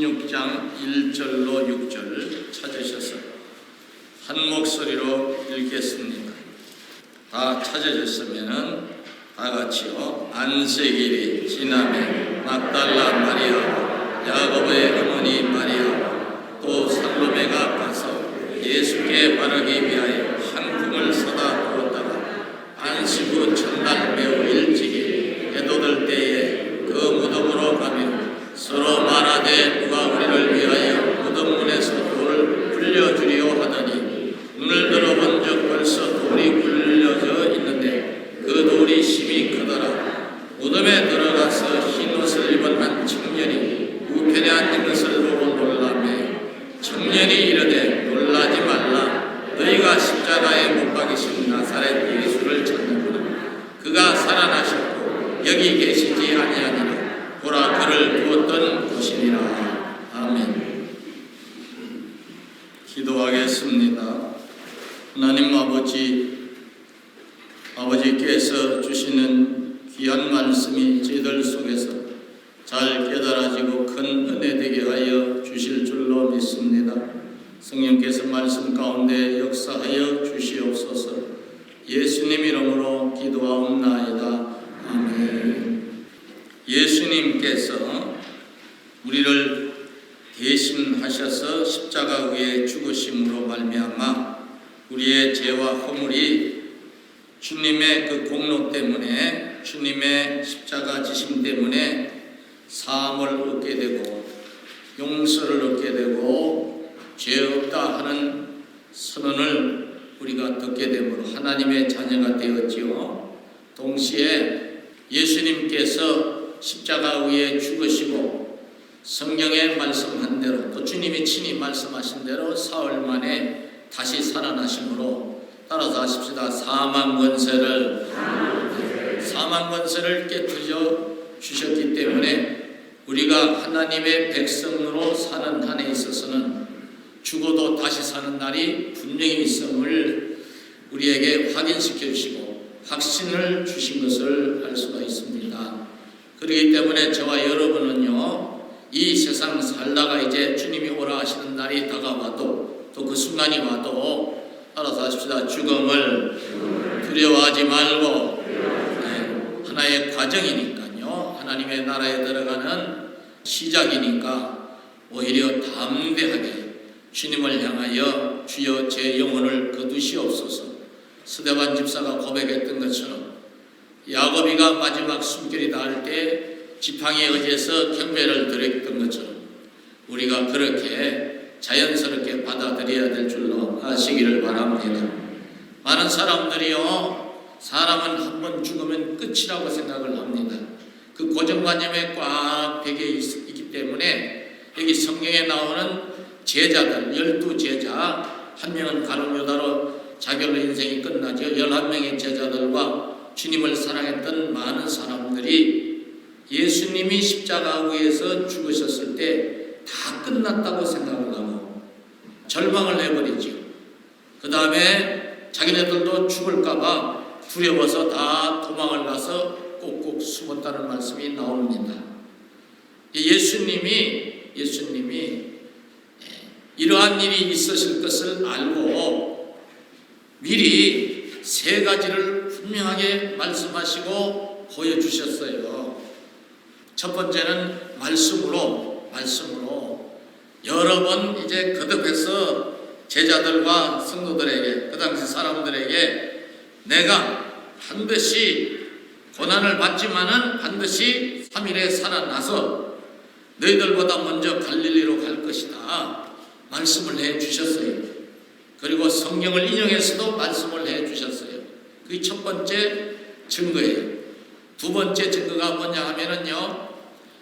16장 1절로 6절 찾으셔서 한 목소리로 읽겠습니다. 다 찾으셨으면 다 같이요. 안식일이 지나매 막달라 마리아, 야고보의 어머니 마리아, 또 살로메가 가서 예수께 바르기 위하여 향품을 사다 두었다가 안식 후 첫날 매우 일찍이 해돋을 때에 그 무덤으로 가며 서로 말하되 누가 우리를 위하여 무덤 문에서 돌을 굴려주리오 하더니 눈을 들어본 적 벌써 돌이 굴려져 있는데 그 돌이 심히 크더라. 무덤에 들어가서 흰 옷을 입은 한 청년이 우편에 앉은 것을 보고 놀라매 청년이 이르되 놀라지 말라. 너희가 십자가에 못 박이신 나사렛 예수를 찾는구나. 그가 살아나셨고 여기 계시지 아니하니라. 보라 그를 두었던 곳이니라. 아멘. 기도하겠습니다. 하나님 아버지께서 주시는 귀한 말씀이 저희들 속에서 잘 깨달아지고 큰 은혜 되게 하여 주실 줄로 믿습니다. 성령께서 말씀 가운데 역사하여 주시옵소서. 예수님 이름으로 기도하옵나이다. 아멘. 예수님께서 우리를 대신하셔서 십자가 위에 죽으심으로 말미암아 우리의 죄와 허물이 주님의 그 공로 때문에, 주님의 십자가 지심 때문에 사함을 얻게 되고 용서를 얻게 되고 죄 없다 하는 선언을 우리가 듣게 되므로 하나님의 자녀가 되었지요. 동시에 예수님께서 십자가 위에 죽으시고 성경에 말씀한 대로 또 주님이 친히 말씀하신 대로 사흘 만에 다시 살아나심으로 따라서 하십시다. 사망 권세를 깨뜨려 주셨기 때문에 우리가 하나님의 백성으로 사는 한에 있어서는 죽어도 다시 사는 날이 분명히 있음을 우리에게 확인시켜 주시고 확신을 주신 것을 알 수가 있습니다. 그렇기 때문에 저와 여러분은요, 이 세상 살다가 이제 주님이 오라 하시는 날이 다가와도 또 그 순간이 와도 따라서 하십시다. 죽음을 두려워하지 말고 하나의 과정이니까요. 하나님의 나라에 들어가는 시작이니까 오히려 담대하게 주님을 향하여 주여 제 영혼을 거두시옵소서. 스데반 집사가 고백했던 것처럼 야고비가 마지막 숨결이 닿을 때 지팡이에 의지해서 경배를 드렸던 것처럼 우리가 그렇게 자연스럽게 받아들여야 될 줄로 아시기를 바랍니다. 많은 사람들이요, 사람은 한 번 죽으면 끝이라고 생각을 합니다. 그 고정관념에 꽉 배겨 있기 때문에 여기 성경에 나오는 제자들, 12제자, 한 명은 가룟유다로 자결로 인생이 끝나죠. 11명의 제자들과 주님을 사랑했던 많은 사람들이 예수님이 십자가 위에서 죽으셨을 때 다 끝났다고 생각을 하고 절망을 해버리죠. 그 다음에 자기네들도 죽을까봐 두려워서 다 도망을 가서 꼭꼭 숨었다는 말씀이 나옵니다. 예수님이 이러한 일이 있으실 것을 알고 미리 세 가지를 분명하게 말씀하시고 보여주셨어요. 첫 번째는 말씀으로 여러 번 이제 거듭해서 제자들과 성도들에게, 그 당시 사람들에게 내가 반드시 고난을 받지만은 반드시 3일에 살아나서 너희들보다 먼저 갈릴리로 갈 것이다 말씀을 해 주셨어요. 그리고 성경을 인용해서도 말씀을 해 주셨어요. 그게 첫 번째 증거예요. 두 번째 증거가 뭐냐 하면은요,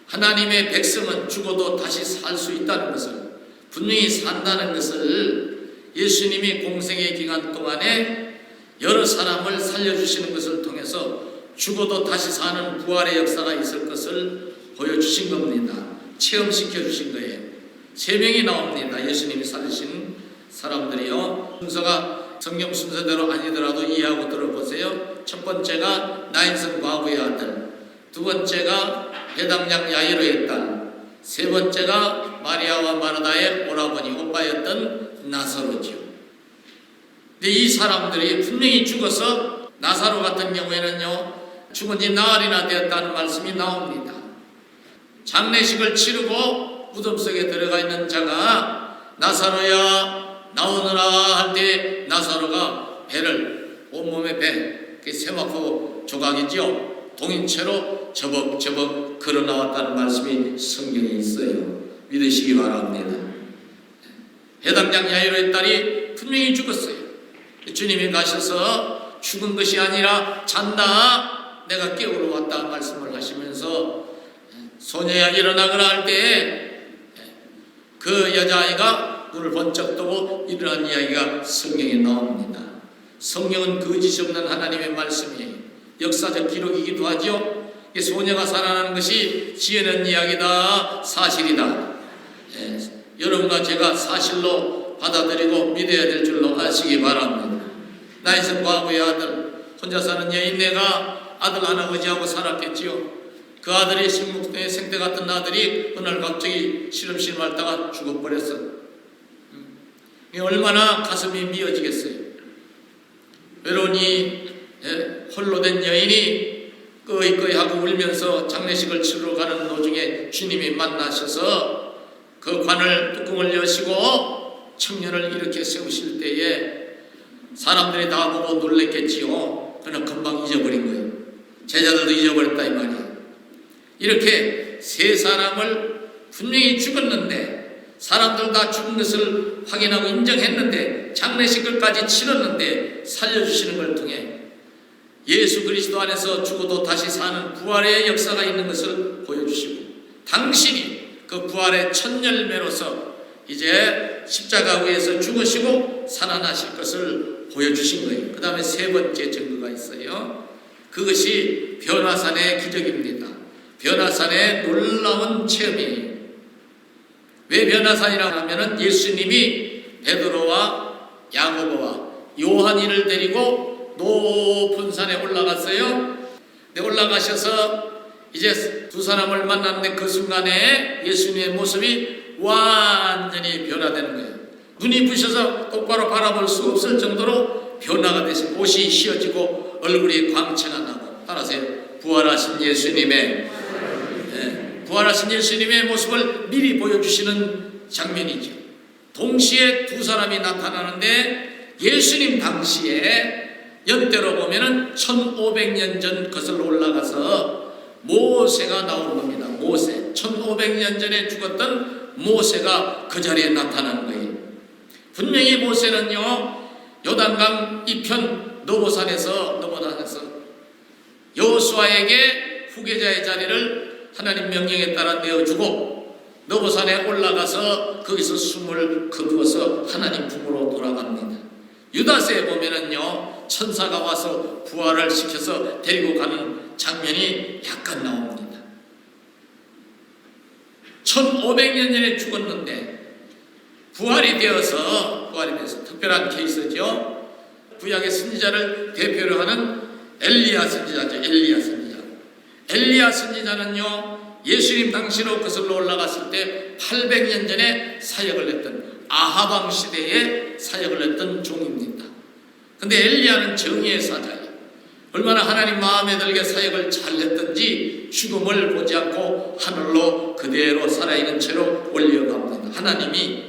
하나님의 백성은 죽어도 다시 살 수 있다는 것을, 분명히 산다는 것을 예수님이 공생의 기간 동안에 여러 사람을 살려주시는 것을 통해서 죽어도 다시 사는 부활의 역사가 있을 것을 보여주신 겁니다. 체험시켜 주신 거예요. 3명이 나옵니다. 예수님이 살리신 사람들이요. 순서가 성경 순서대로 아니더라도 이해하고 들어보세요. 첫 번째가 나인성 과부의 아들, 두 번째가 배당장 야이로의 딸, 세 번째가 마리아와 마르다의 오라버니 오빠였던 나사로지요. 근데 이 사람들이 분명히 죽어서 나사로 같은 경우에는요 죽은 지 나흘이나 되었다는 말씀이 나옵니다. 장례식을 치르고 무덤 속에 들어가 있는 자가 나사로야 나오너라 할 때 나사로가 배를 온몸에 배 세마포 조각이지요 동인체로 저벅저벅 걸어 나왔다는 말씀이 성경에 있어요. 믿으시기 바랍니다. 해당장 야이로의 딸이 분명히 죽었어요. 주님이 가셔서 죽은 것이 아니라 잔다 내가 깨우러 왔다 말씀을 하시면서 소녀야 일어나거라 할 때 그 여자아이가 눈을 번쩍 뜨고 일어난 이야기가 성경에 나옵니다. 성경은 거짓이 없는 하나님의 말씀이에요. 역사적 기록이기도 하죠. 소녀가 살아나는 것이 지어낸 이야기다 사실이다. 여러분과 제가 사실로 받아들이고 믿어야 될 줄로 아시기 바랍니다. 나이성 과부의 아들 혼자 사는 여인네가 아들 하나 의지하고 살았겠지요. 그 아들이 식목의 생태 같은 아들이 어느 날 갑자기 시름시름 앓다가 죽어버렸어. 얼마나 가슴이 미어지겠어요. 외로우니 홀로 된 여인이 끄이끄이 하고 울면서 장례식을 치르러 가는 도중에 주님이 만나셔서 그 관을 뚜껑을 여시고 청년을 이렇게 세우실 때에 사람들이 다 보고 놀랬겠지요. 그러나 금방 잊어버린 거예요. 제자들도 잊어버렸다 이 말이에요. 이렇게 세 사람을 분명히 죽었는데 사람들 다 죽은 것을 확인하고 인정했는데 장례식을까지 치렀는데 살려주시는 걸 통해 예수 그리스도 안에서 죽어도 다시 사는 부활의 역사가 있는 것을 보여주시고 당신이 그 부활의 첫 열매로서 이제 십자가 위에서 죽으시고 살아나실 것을 보여주신 거예요. 그 다음에 세 번째 증거가 있어요. 그것이 변화산의 기적입니다. 변화산의 놀라운 체험이에요. 왜 변화산이라고 하면은 예수님이 베드로와 야고보와 요한이를 데리고 높은 산에 올라갔어요. 올라가셔서 이제 두 사람을 만났는데 그 순간에 예수님의 모습이 완전히 변화되는 거예요. 눈이 부셔서 똑바로 바라볼 수 없을 정도로 변화가 되신 옷이 휘어지고 얼굴이 광채가 나고 따라서요. 부활하신 예수님의 모습을 미리 보여주시는 장면이죠. 동시에 두 사람이 나타나는데 예수님 당시에 연대로 보면은 1500년 전 거슬러 올라가서 모세가 나오는 겁니다. 모세 1500년 전에 죽었던 모세가 그 자리에 나타나는 거예요. 분명히 모세는요 요단강 이편 너보산에서 여호수아에게 후계자의 자리를 하나님 명령에 따라 내어주고 너보산에 올라가서 거기서 숨을 거두어서 하나님 품으로 돌아갑니다. 유다서에 보면은요 천사가 와서 부활을 시켜서 데리고 가는 장면이 약간 나옵니다. 1500년 전에 죽었는데 부활이 되어서 특별한 케이스죠. 구약의 선지자를 대표로 하는 엘리야 선지자죠. 엘리야 선지자는요 예수님 당시로 거슬러 올라갔을 때 800년 전에 사역을 했던 아하방 시대에 사역을 했던 종입니다. 근데 엘리야는 정의의 사자예요. 얼마나 하나님 마음에 들게 사역을 잘했던지 죽음을 보지 않고 하늘로 그대로 살아있는 채로 올려갑니다. 하나님이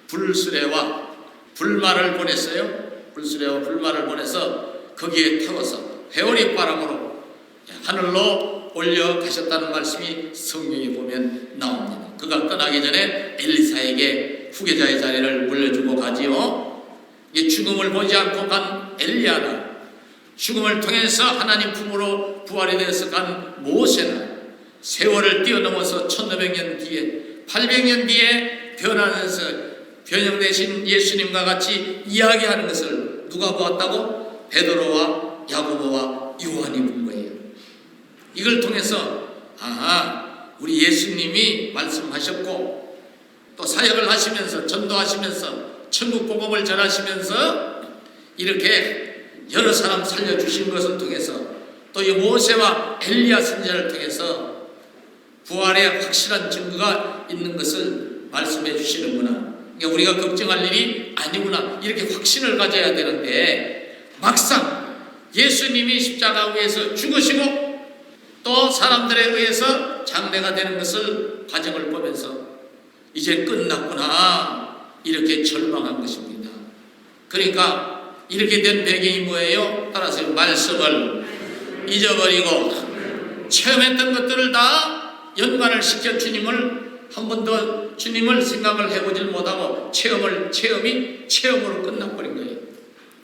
불수레와 불말을 보냈어요. 불수레와 불말을 보내서 거기에 태워서 회오리 바람으로 하늘로 올려가셨다는 말씀이 성경에 보면 나옵니다. 그가 떠나기 전에 엘리사에게 후계자의 자리를 물려주고 가지요. 이 죽음을 보지 않고 간 엘리야나 죽음을 통해서 하나님 품으로 부활이 되어서 간 모세나 세월을 뛰어넘어서 1500년 뒤에 800년 뒤에 변하면서 변형되신 예수님과 같이 이야기하는 것을 누가 보았다고? 베드로와 야고보와 요한이 본 거예요. 이걸 통해서 우리 예수님이 말씀하셨고 또 사역을 하시면서 전도하시면서 천국 복음을 전하시면서 이렇게 여러 사람 살려주신 것을 통해서 또 이 모세와 엘리야 선지자를 통해서 부활의 확실한 증거가 있는 것을 말씀해 주시는구나. 그러니까 우리가 걱정할 일이 아니구나. 이렇게 확신을 가져야 되는데 막상 예수님이 십자가 위에서 죽으시고 또 사람들에 의해서 장례가 되는 것을 과정을 보면서 이제 끝났구나 이렇게 절망한 것입니다. 그러니까 이렇게 된 배경이 뭐예요? 따라서 말씀을 잊어버리고 체험했던 것들을 다 연관을 시켜 주님을 한 번 더 주님을 생각을 해보질 못하고 체험으로 끝나버린 거예요.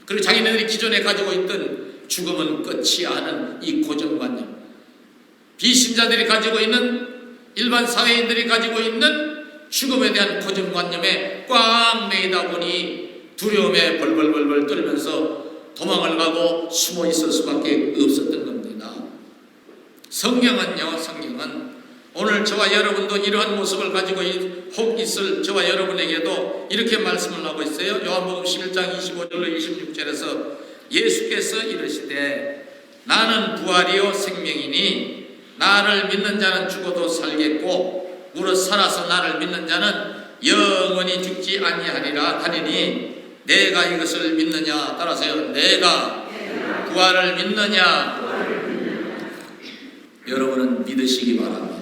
그리고 자기네들이 기존에 가지고 있던 죽음은 끝이 않은 이 고정관념, 비신자들이 가지고 있는, 일반 사회인들이 가지고 있는 죽음에 대한 고정관념에 꽉 매이다 보니 두려움에 벌벌벌벌 떨면서 도망을 가고 숨어 있을 수밖에 없었던 겁니다. 성경은 오늘 저와 여러분도 이러한 모습을 가지고 혹 있을 저와 여러분에게도 이렇게 말씀을 하고 있어요. 요한복음 11장 25절로 26절에서 예수께서 이르시되 나는 부활이요 생명이니 나를 믿는 자는 죽어도 살겠고 무릇 살아서 나를 믿는 자는 영원히 죽지 아니하리라 하니니 내가 이것을 믿느냐? 따라서요. 내가 부활을 믿느냐? 여러분은 믿으시기 바랍니다.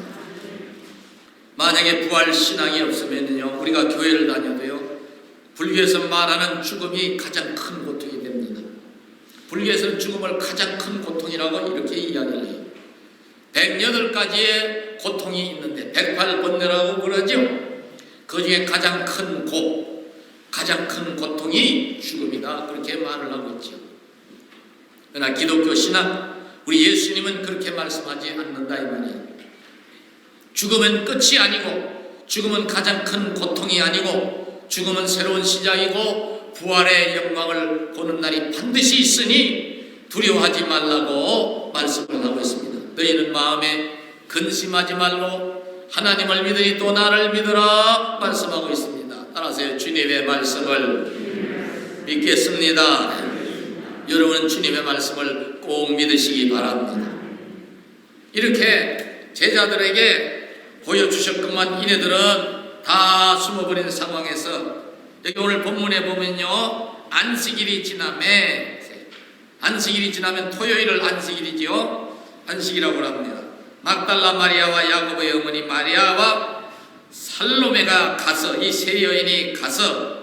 만약에 부활 신앙이 없으면요, 우리가 교회를 다녀도요, 불교에서 말하는 죽음이 가장 큰 고통이 됩니다. 불교에서는 죽음을 가장 큰 고통이라고 이렇게 이야기를 해요. 108가지의 고통이 있는데 108번뇌라고 그러죠. 그 중에 가장 큰 고통이 죽음이다. 그렇게 말을 하고 있죠. 그러나 기독교 신앙, 우리 예수님은 그렇게 말씀하지 않는다 이 말이에요. 죽음은 끝이 아니고, 죽음은 가장 큰 고통이 아니고, 죽음은 새로운 시작이고 부활의 영광을 보는 날이 반드시 있으니 두려워하지 말라고 말씀을 하고 있습니다. 너희는 마음에 근심하지 말고 하나님을 믿으니 또 나를 믿으라 말씀하고 있습니다. 따라서 주님의 말씀을 믿겠습니다. 여러분은 주님의 말씀을 꼭 믿으시기 바랍니다. 이렇게 제자들에게 보여주셨건만 이네들은 다 숨어버린 상황에서 여기 오늘 본문에 보면요, 안식일이 지나면 토요일을 안식일이지요. 안식이라고 합니다. 막달라 마리아와 야고보의 어머니 마리아와 살로메가 가서, 이 세 여인이 가서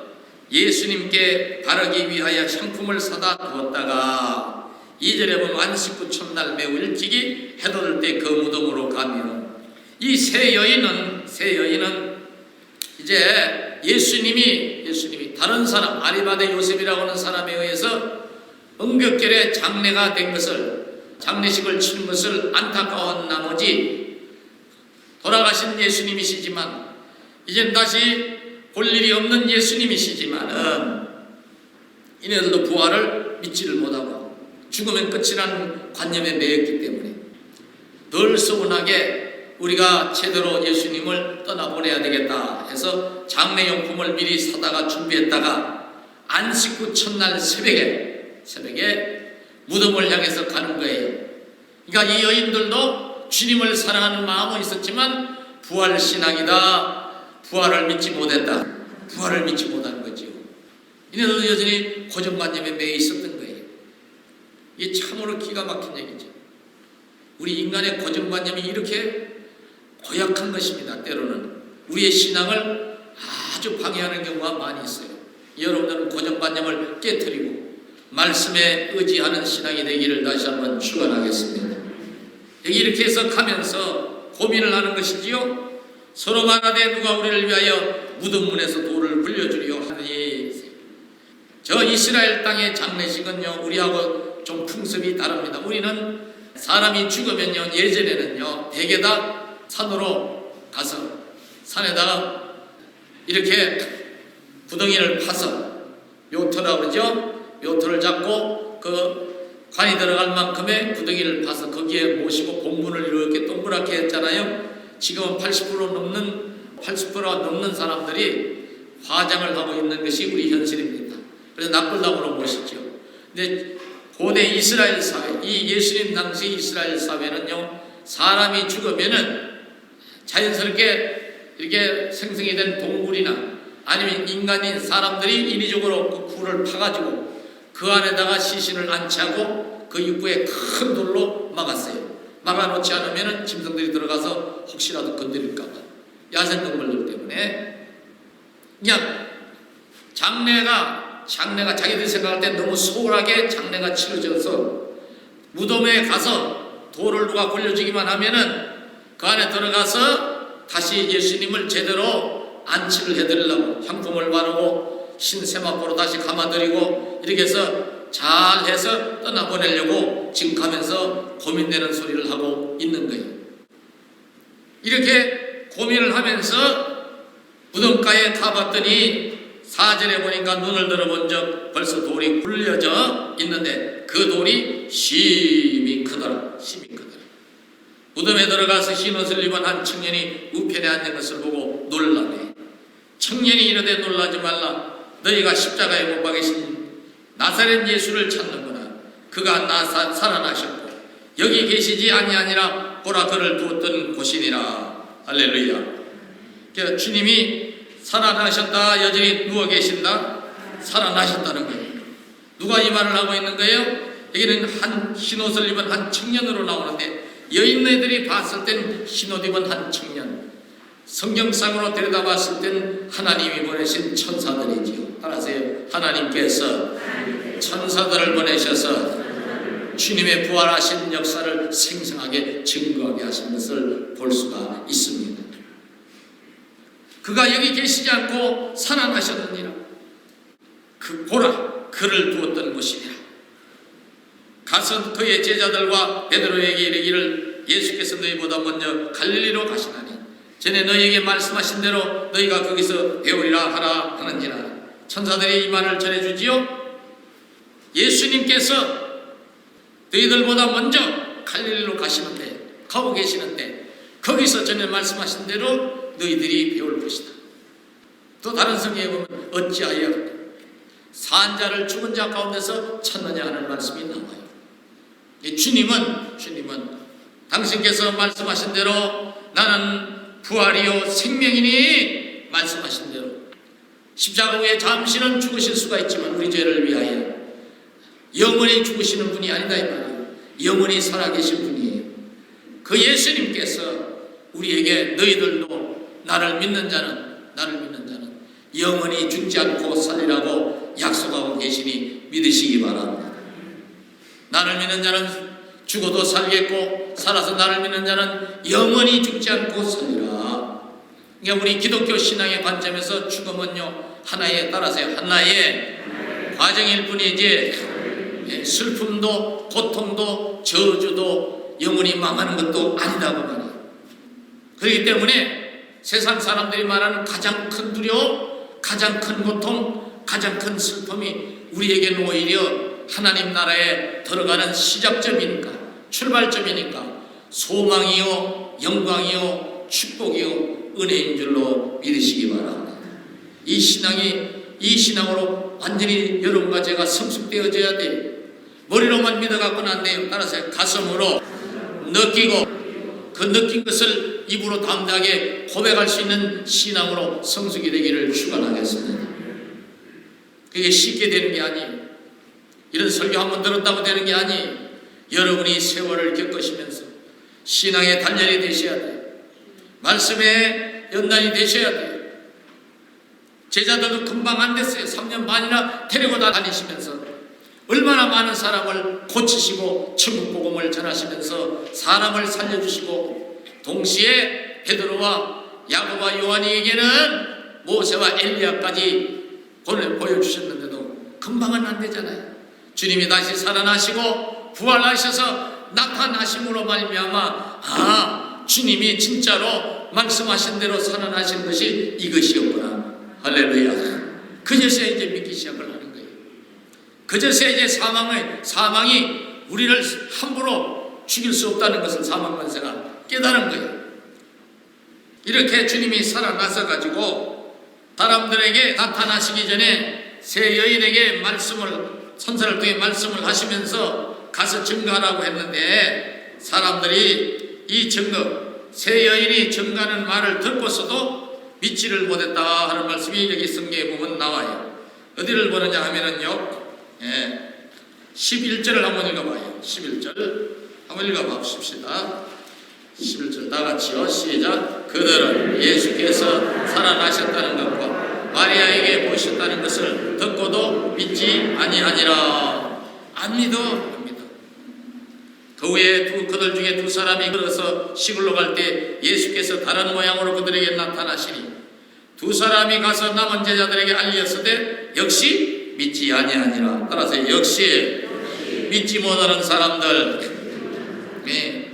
예수님께 바르기 위하여 향품을 사다 두었다가 2절에 보면 안식 후 첫날 매우 일찍이 해돋을 때 그 무덤으로 가며, 이 세 여인은 이제 예수님이 다른 사람, 아리마대 요셉이라고 하는 사람에 의해서 응급결에 장례가 된 것을, 장례식을 치는 것을 안타까운 나머지 돌아가신 예수님이시지만 이젠 다시 볼 일이 없는 예수님이시지만은 이네들도 부활을 믿지를 못하고 죽으면 끝이라는 관념에 매였기 때문에 늘 서운하게 우리가 제대로 예수님을 떠나보내야 되겠다 해서 장례용품을 미리 사다가 준비했다가 안식 후 첫날 새벽에 무덤을 향해서 가는 거예요. 그러니까 이 여인들도 주님을 사랑하는 마음은 있었지만 부활신앙이다, 부활을 믿지 못했다, 부활을 믿지 못한 거죠. 이네들도 여전히 고정관념에 매여 있었던 거예요. 이게 참으로 기가 막힌 얘기죠. 우리 인간의 고정관념이 이렇게 고약한 것입니다. 때로는 우리의 신앙을 아주 방해하는 경우가 많이 있어요. 여러분들은 고정관념을 깨트리고 말씀에 의지하는 신앙이 되기를 다시 한번 축원하겠습니다. 여기 이렇게 해서 가면서 고민을 하는 것이지요. 서로 말하되 누가 우리를 위하여 무덤문에서 돌을 불려주리요 하니, 저 이스라엘 땅의 장례식은요, 우리하고 좀 풍습이 다릅니다. 우리는 사람이 죽으면요, 예전에는요, 대개 다 산으로 가서 산에다가 이렇게 구덩이를 파서, 묘터라고 그러죠. 묘터를 잡고 그 관이 들어갈 만큼의 구덩이를 파서 거기에 모시고 본문을 이렇게 동그랗게 했잖아요. 지금은 80%가 넘는 사람들이 화장을 하고 있는 것이 우리 현실입니다. 그래서 납불당으로 모시죠. 근데 고대 이스라엘 사회, 이 예수님 당시 이스라엘 사회는요, 사람이 죽으면은 자연스럽게 이렇게 생성이 된 동물이나 아니면 인간인 사람들이 인위적으로 그 굴을 파가지고 그 안에다가 시신을 안치하고 그 입구에 큰 돌로 막았어요. 막아놓지 않으면 짐승들이 들어가서 혹시라도 건드릴까봐, 야생동물들 때문에. 그냥 장례가 자기들이 생각할 때 너무 소홀하게 장례가 치러져서 무덤에 가서 돌을 누가 굴려주기만 하면은 그 안에 들어가서 다시 예수님을 제대로 안치를 해드리려고 향품을 바르고 신세마포로 다시 감아드리고 이렇게 해서 잘해서 떠나보내려고 지금 가면서 고민되는 소리를 하고 있는 거예요. 이렇게 고민을 하면서 무덤가에 가봤더니 4절에 보니까 눈을 들어본 적 벌써 돌이 굴려져 있는데 그 돌이 심히 크더라. 심히 크더라. 무덤에 들어가서 흰옷을 입은 한 청년이 우편에 앉은 것을 보고 놀라네. 청년이 이르되 놀라지 말라. 너희가 십자가에 못 박이신 나사렛 예수를 찾는구나. 그가 살아나셨고 여기 계시지 아니하니라. 보라 그를 두었던 곳이니라. 할렐루야. 그러니까 주님이 살아나셨다. 여전히 누워 계신다. 살아나셨다는 거예요. 누가 이 말을 하고 있는 거예요? 여기는 한 흰옷을 입은 한 청년으로 나오는데 여인네들이 봤을 땐 흰옷 입은 한 청년, 성경상으로 들여다봤을 땐 하나님이 보내신 천사들이지요. 알아세요? 하나님께서 천사들을 보내셔서 주님의 부활하신 역사를 생생하게 증거하게 하신 것을 볼 수가 있습니다. 그가 여기 계시지 않고 살아나셨느니라. 그 보라 그를 두었던 곳이니라. 가서 그의 제자들과 베드로에게 이르기를 예수께서 너희보다 먼저 갈릴리로 가시나니 전에 너희에게 말씀하신 대로 너희가 거기서 배우리라 하라 하는지라. 천사들이 이 말을 전해주지요. 예수님께서 너희들보다 먼저 갈릴리로 가고 계시는데 거기서 전에 말씀하신 대로 너희들이 배울 것이다. 또 다른 성경에 보면 어찌하여 산 자를 죽은 자 가운데서 찾느냐 하는 말씀이 나와요. 주님은 당신께서 말씀하신 대로 나는 부활이요 생명이니 말씀하신 대로 십자가 후에 잠시는 죽으실 수가 있지만 우리 죄를 위하여 영원히 죽으시는 분이 아니다 이 말이에요. 영원히 살아계신 분이에요. 그 예수님께서 우리에게 너희들도 나를 믿는 자는 영원히 죽지 않고 살리라고 약속하고 계시니 믿으시기 바랍니다. 나를 믿는 자는 죽어도 살겠고 살아서 나를 믿는 자는 영원히 죽지 않고 살리라. 그러니까 우리 기독교 신앙의 관점에서 죽음은요 하나의 과정일 뿐이지 슬픔도 고통도 저주도 영원히 망하는 것도 아니다고 말이에요. 그렇기 때문에 세상 사람들이 말하는 가장 큰 두려움, 가장 큰 고통, 가장 큰 슬픔이 우리에게는 오히려 하나님 나라에 들어가는 시작점이니까, 출발점이니까 소망이요 영광이요 축복이요 은혜인 줄로 믿으시기 바랍니다. 이 신앙으로 완전히 여러분과 제가 성숙되어져야 돼요. 머리로만 믿어갖고는 안 돼요. 따라서 가슴으로 느끼고 그 느낀 것을 입으로 담대하게 고백할 수 있는 신앙으로 성숙이 되기를 축원하겠습니다. 그게 쉽게 되는 게 아니에요. 이런 설교 한번 들었다고 되는 게 아니에요. 여러분이 세월을 겪으시면서 신앙의 단련이 되셔야 돼요. 말씀의 연단이 되셔야 돼요. 제자들도 금방 안 됐어요. 3년 반이나 데리고 다니시면서 얼마나 많은 사람을 고치시고 천국 복음을 전하시면서 사람을 살려주시고 동시에 베드로와 야고보와 요한에게는 모세와 엘리야까지 보여주셨는데도 금방은 안 되잖아요. 주님이 다시 살아나시고 부활하셔서 나타나심으로 말미암아 주님이 진짜로 말씀하신 대로 살아나신 것이 이것이었구나. 할렐루야. 그제서야 이제 믿기 시작을 하는 거예요. 그제서야 이제 사망이 우리를 함부로 죽일 수 없다는 것을 사망 권세가 깨달은 거예요. 이렇게 주님이 살아나서 가지고 사람들에게 나타나시기 전에 세 여인에게 선사를 통해 말씀을 하시면서 가서 증거하라고 했는데 사람들이 이 세 여인이 증거하는 말을 듣고서도 믿지를 못했다 하는 말씀이 여기 성경에 보면 나와요. 어디를 보느냐 하면은요, 11절을 한번 읽어봐요. 11절 한번 읽어봐 봅시다. 11절 다 같이요. 시작. 그들은 예수께서 살아나셨다는 것과 마리아에게 보셨다는 것을 듣고도 믿지 아니하니라. 안 믿어. 그 후에 그들 중에 두 사람이 걸어서 시골로 갈 때 예수께서 다른 모양으로 그들에게 나타나시니 두 사람이 가서 남은 제자들에게 알렸으되 역시 믿지 아니하니라. 따라서 역시 믿지 못하는 사람들.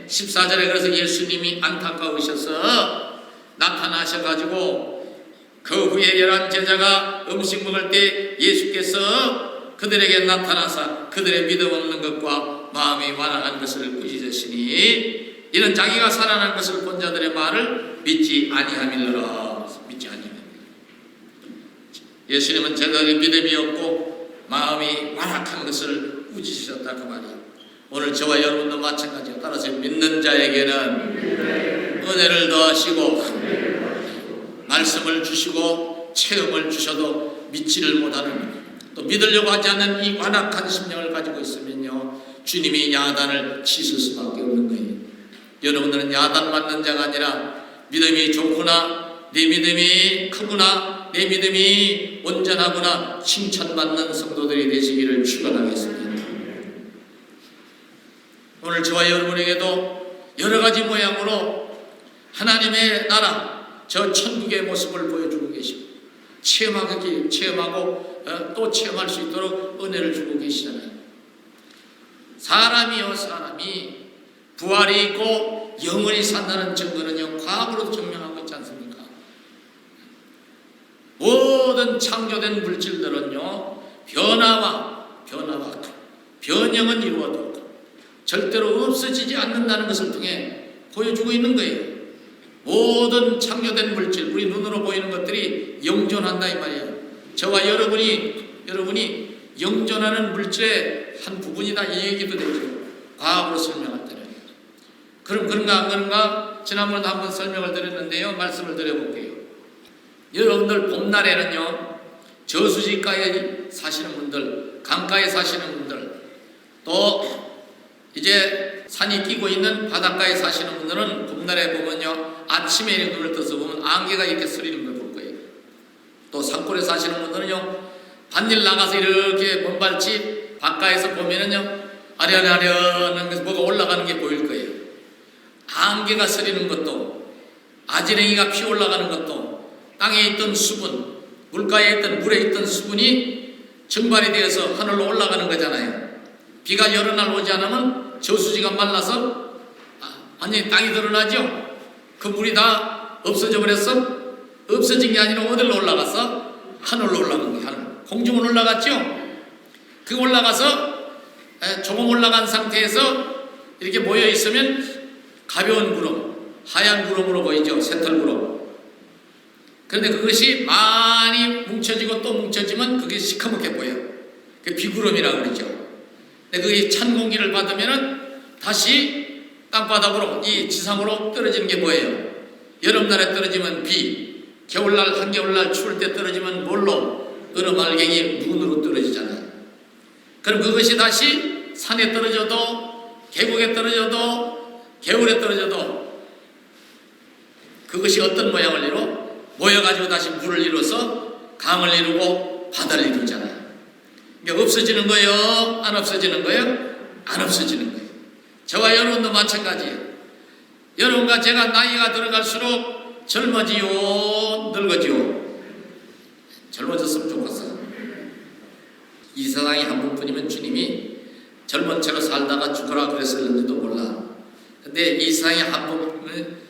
14절에 그래서 예수님이 안타까우셔서 나타나셔가지고 그 후에 11 제자가 음식 먹을 때 예수께서 그들에게 나타나사 그들의 믿음 없는 것과 마음이 완악한 것을 꾸짖으시니 이는 자기가 살아난 것을 본 자들의 말을 믿지 아니함이니라. 믿지 아니함이니라. 예수님은 제자들의 믿음이 없고 마음이 완악한 것을 꾸짖으셨다 그 말이야. 오늘 저와 여러분도 마찬가지예요. 따라서 믿는 자에게는 은혜를 더하시고 말씀을 주시고 체험을 주셔도 믿지를 못하는, 또 믿으려고 하지 않는 이 완악한 심령을 가지고 있으면요, 주님이 야단을 치실 수밖에 없는 거예요. 여러분들은 야단 맞는 자가 아니라 믿음이 좋구나, 내 믿음이 크구나, 내 믿음이 온전하구나 칭찬받는 성도들이 되시기를 축원하겠습니다. 오늘 저와 여러분에게도 여러 가지 모양으로 하나님의 나라, 저 천국의 모습을 보여주고 계시고 체험하고 또 체험할 수 있도록 은혜를 주고 계시잖아요. 사람이 부활이 있고 영원히 산다는 증거는요, 과학으로도 증명하고 있지 않습니까? 모든 창조된 물질들은요, 변형은 이루어도 절대로 없어지지 않는다는 것을 통해 보여주고 있는 거예요. 모든 창조된 물질, 우리 눈으로 보이는 것들이 영존한다 이 말이에요. 저와 여러분이 영존하는 물질의 한 부분이다 이 얘기도 되죠. 과학으로 설명할 때는. 그럼 그런가 안 그런가? 지난번에 한번 설명을 드렸는데요. 말씀을 드려볼게요. 여러분들 봄날에는요, 저수지가에 사시는 분들, 강가에 사시는 분들, 또 이제 산이 끼고 있는 바닷가에 사시는 분들은 봄날에 보면요, 아침에 눈을 떠서 보면 안개가 이렇게 서리는 걸 볼 거예요. 또 산골에 사시는 분들은요, 밭일 나가서 이렇게 먼발치 바깥에서 보면은요, 아련아련한 것이 뭐가 올라가는 게 보일 거예요. 안개가 서리는 것도, 아지랭이가 피 올라가는 것도, 땅에 있던 수분, 물가에 있던 물에 있던 수분이 증발이 되어서 하늘로 올라가는 거잖아요. 비가 여러 날 오지 않으면 저수지가 말라서 완전히 땅이 드러나죠. 그 물이 다 없어져 버렸어. 없어진 게 아니라 어디로 올라갔어? 하늘로 올라간 거예요. 하늘. 공중으로 올라갔죠. 그 올라가서 조금 올라간 상태에서 이렇게 모여 있으면 가벼운 구름, 하얀 구름으로 보이죠. 새털구름. 그런데 그것이 많이 뭉쳐지고 또 뭉쳐지면 그게 시커멓게 보여요. 그 비구름이라고 그러죠. 그게 찬 공기를 받으면은 다시 땅바닥으로, 이 지상으로 떨어지는 게 뭐예요? 여름날에 떨어지면 비, 겨울날, 한겨울날 추울 때 떨어지면 뭘로? 얼음알갱이 눈으로 떨어지잖아요. 그럼 그것이 다시 산에 떨어져도, 계곡에 떨어져도, 개울에 떨어져도 그것이 어떤 모양을 이뤄? 모여가지고 다시 물을 이뤄서 강을 이루고 바다를 이루잖아요. 그러니까 없어지는 거예요? 안 없어지는 거예요? 안 없어지는 거예요. 저와 여러분도 마찬가지예요. 여러분과 제가 나이가 들어갈수록 젊어지요, 늙어지요? 젊어졌으면 좋겠어. 이 세상에 한 번뿐이면 주님이 젊은 채로 살다가 죽어라 그랬을는지도 몰라. 근데 이 세상에 한 번뿐이면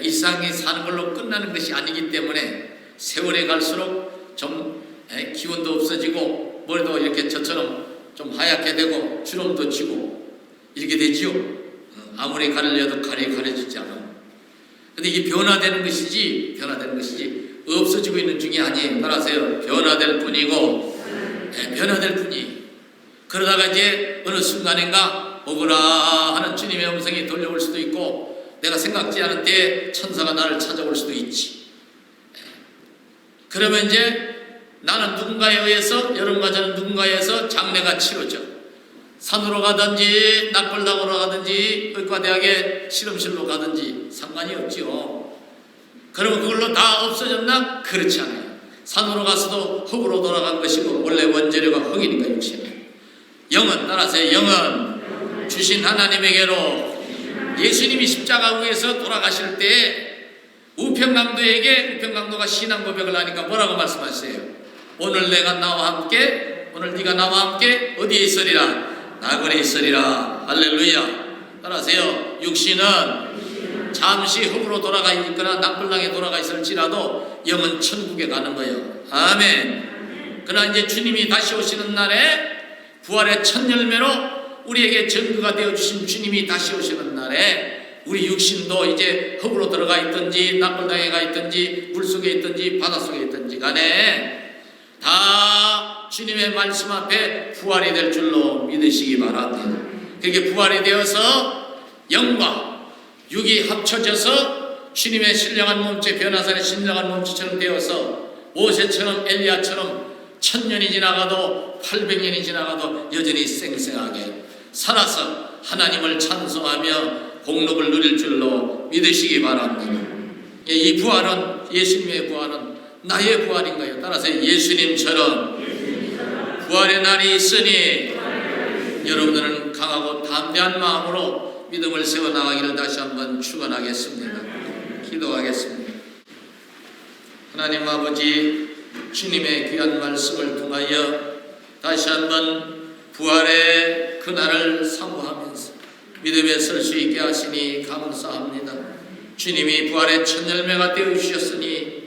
이 세상에 사는 걸로 끝나는 것이 아니기 때문에 세월이 갈수록 좀 기운도 없어지고 머리도 이렇게 저처럼 좀 하얗게 되고 주름도 지고 이렇게 되지요. 아무리 가리려도 가려지지 않아. 근데 이게 변화되는 것이지 없어지고 있는 중이 아니에요. 따라서요, 변화될 뿐이고, 변화될 뿐이. 그러다가 이제 어느 순간인가 오거라 하는 주님의 음성이 들려올 수도 있고, 내가 생각지 않은 때에 천사가 나를 찾아올 수도 있지. 그러면 이제 나는 누군가에 의해서, 여러분과 저는 누군가에 의해서 장례가 치러져. 산으로 가든지 납골당으로 가든지 의과대학의 실험실로 가든지 상관이 없지요. 그러면 그걸로 다 없어졌나? 그렇지 않아요. 산으로 가서도 흙으로 돌아간 것이고 원래 원재료가 흙이니까 육신이. 영은 따라서 영은 주신 하나님에게로 예수님이 십자가 위에서 돌아가실 때 우평강도가 신앙 고백을 하니까 뭐라고 말씀하세요? 오늘 내가 나와 함께, 오늘 네가 나와 함께 어디에 있으리라? 나그네 있으리라. 할렐루야. 따라서요, 육신은 잠시 흙으로 돌아가 있거나 납불당에 돌아가 있을지라도 영은 천국에 가는 거예요. 아멘. 그러나 이제 주님이 다시 오시는 날에 부활의 첫 열매로 우리에게 증거가 되어주신 주님이 다시 오시는 날에 우리 육신도 이제 흙으로 들어가 있든지 납불당에 가 있든지 물속에 있든지 바닷속에 있든지 간에 다 주님의 말씀 앞에 부활이 될 줄로 믿으시기 바랍니다. 그렇게 부활이 되어서 영과 육이 합쳐져서 주님의 신령한 몸체, 변화산의 신령한 몸체처럼 되어서 모세처럼 엘리야처럼 1000년이 지나가도 800년이 지나가도 여전히 쌩쌩하게 살아서 하나님을 찬송하며 복록을 누릴 줄로 믿으시기 바랍니다. 이 부활은, 예수님의 부활은 나의 부활인 거예요. 따라서 예수님처럼 부활의 날이 있으니 여러분들은 강하고 담대한 마음으로 믿음을 세워나가기를 다시 한번 축원하겠습니다. 기도하겠습니다. 하나님 아버지, 주님의 귀한 말씀을 통하여 다시 한번 부활의 그날을 사모하면서 믿음에 설 수 있게 하시니 감사합니다. 주님이 부활의 첫 열매가 되어주셨으니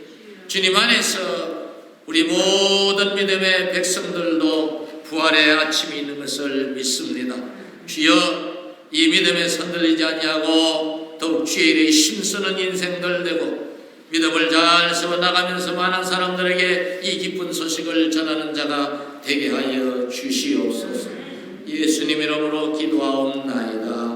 주님 안에서 우리 모든 믿음의 백성들도 부활의 아침이 있는 것을 믿습니다. 주여, 이 믿음에 흔들리지 아니하고 더욱 주의 일에 힘쓰는 인생들 되고 믿음을 잘 세워나가면서 많은 사람들에게 이 기쁜 소식을 전하는 자가 되게 하여 주시옵소서. 예수님 이름으로 기도하옵나이다.